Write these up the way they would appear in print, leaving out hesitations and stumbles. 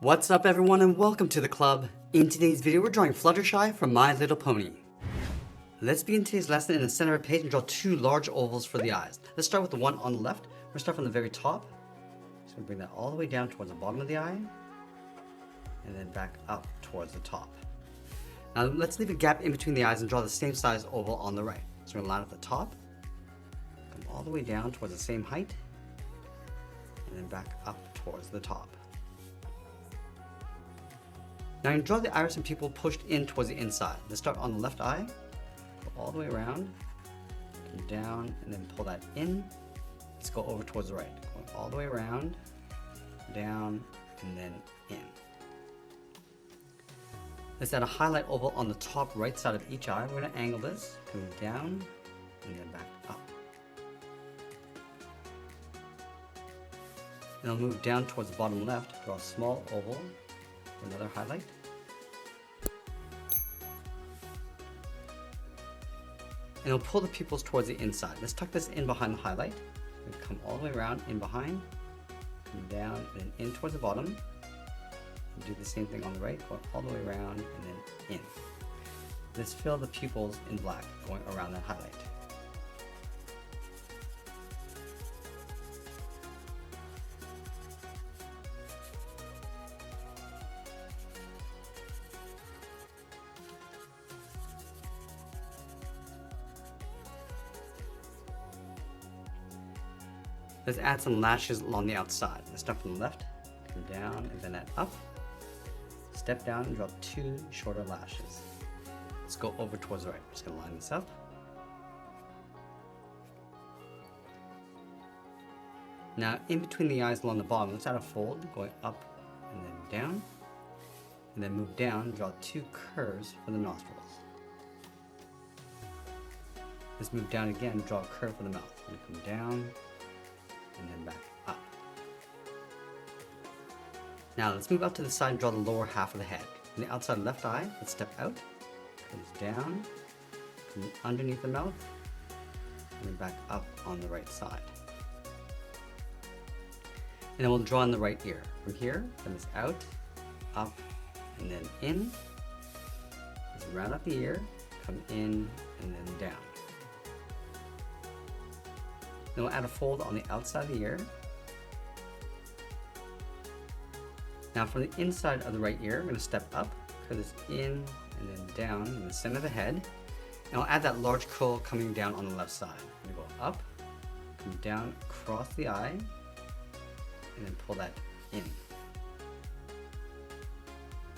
What's up everyone and welcome to the club. In today's video we're drawing Fluttershy from My Little Pony. Let's begin today's lesson in the center of the page and draw two large ovals for the eyes. Let's start with the one on the left. We're going to start from the very top. So we'll bring that all the way down towards the bottom of the eye. And then back up towards the top. Now let's leave a gap in between the eyes and draw the same size oval on the right. So we're going to line up the top. Come all the way down towards the same height. And then back up towards the top. Now you can draw the iris and pupil pushed in towards the inside. Let's start on the left eye, go all the way around, come down, and then pull that in. Let's go over towards the right, going all the way around, down, and then in. Let's add a highlight oval on the top right side of each eye. We're going to angle this, coming down, and then back up. And I'll move down towards the bottom left, draw a small oval. Another highlight. And we'll pull the pupils towards the inside. Let's tuck this in behind the highlight. We'll come all the way around, in behind, come down, and then in towards the bottom. We'll do the same thing on the right, going all the way around, and then in. Let's fill the pupils in black, going around that highlight. Let's add some lashes along the outside. Let's start from the left, come down, and then add up. Step down and draw two shorter lashes. Let's go over towards the right. I'm just going to line this up. Now, in between the eyes along the bottom, let's add a fold going up and then down. And then move down and draw two curves for the nostrils. Let's move down again and draw a curve for the mouth. We're going to come down and then back up. Now let's move up to the side and draw the lower half of the head. On the outside left eye, let's step out, comes down, come underneath the mouth, and then back up on the right side. And then we'll draw in the right ear. From here, comes out, up, and then in. Let's round up the ear, come in, and then down. Then we'll add a fold on the outside of the ear. Now from the inside of the right ear, we're going to step up, curve this in and then down in the center of the head. And I'll add that large curl coming down on the left side. I'm going to go up, come down across the eye, and then pull that in.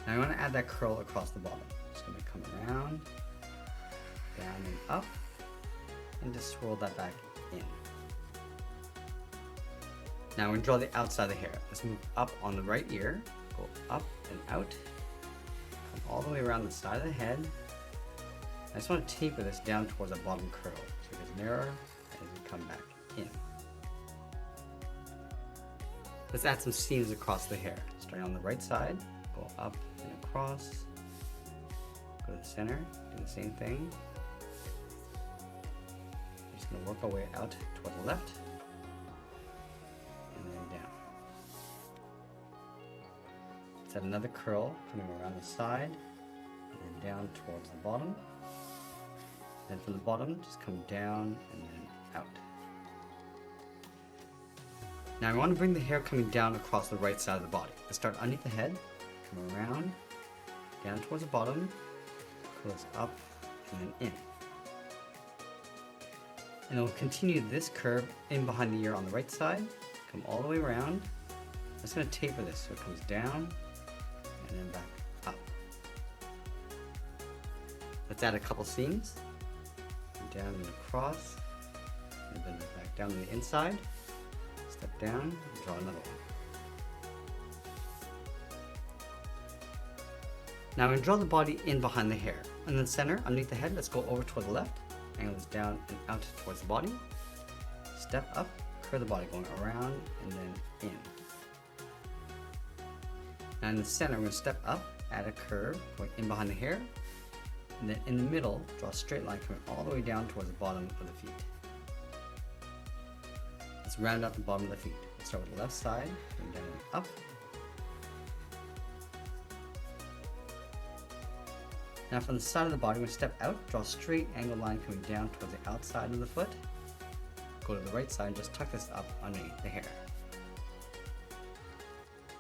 Now I want to add that curl across the bottom. Just going to come around, down and up, and just swirl that back in. Now we're going to draw the outside of the hair. Let's move up on the right ear, go up and out, come all the way around the side of the head. I just want to taper this down towards the bottom curl, so it gets narrower as we come back in. Let's add some seams across the hair. Starting on the right side, go up and across, go to the center, do the same thing. We're just going to work our way out toward the left. Add another curl coming around the side and then down towards the bottom. Then from the bottom, just come down and then out. Now I want to bring the hair coming down across the right side of the body. Let's start underneath the head, come around, down towards the bottom, curl this up and then in. And then we'll continue this curve in behind the ear on the right side, come all the way around. I'm just going to taper this so it comes down and then back up. Let's add a couple seams. Down and across, and then back down to the inside. Step down and draw another one. Now I'm going to draw the body in behind the hair. In the center, underneath the head, let's go over toward the left. Angle this down and out towards the body. Step up, curve the body going around and then in. Now in the center, we're going to step up, add a curve, going in behind the hair, and then in the middle, draw a straight line coming all the way down towards the bottom of the feet. Let's round out the bottom of the feet. Let's start with the left side, going down and up, Now from the side of the body, we're going to step out, draw a straight angle line coming down towards the outside of the foot. Go to the right side and just tuck this up underneath the hair.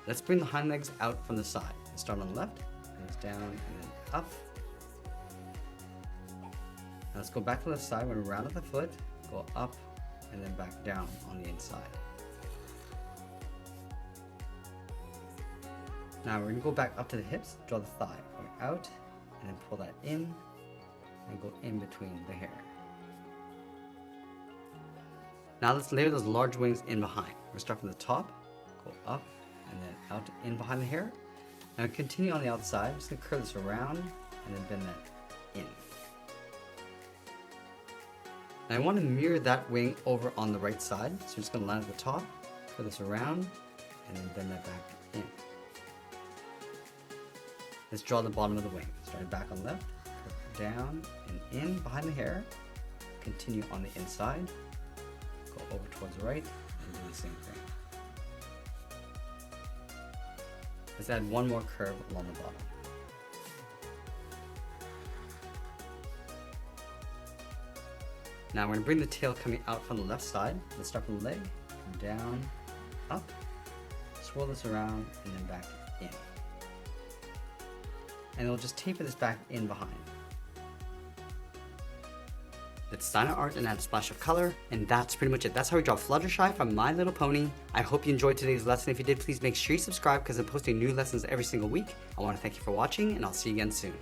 Let's bring the hind legs out from the side. Let's start on the left, and it's down and then up. Now let's go back to the side, we're going to round up the foot, go up, and then back down on the inside. Now we're going to go back up to the hips, draw the thigh, going out, and then pull that in, and go in between the hair. Now let's layer those large wings in behind. We'll start from the top, go up, and then out in behind the hair. Now continue on the outside, I'm just going to curve this around, and then bend that in. Now I want to mirror that wing over on the right side, so I'm just going to line at the top, curve this around, and then bend that back in. Let's draw the bottom of the wing. Starting back on the left, down and in behind the hair. Continue on the inside. Go over towards the right and do the same thing. Let's add one more curve along the bottom. Now we're going to bring the tail coming out from the left side. Let's start from the leg, come down, up, swirl this around, and then back in. And we'll just taper this back in behind. Let's sign our art and add a splash of color, and that's pretty much it. That's how we draw Fluttershy from My Little Pony. I hope you enjoyed today's lesson. If you did, please make sure you subscribe because I'm posting new lessons every single week. I want to thank you for watching, and I'll see you again soon.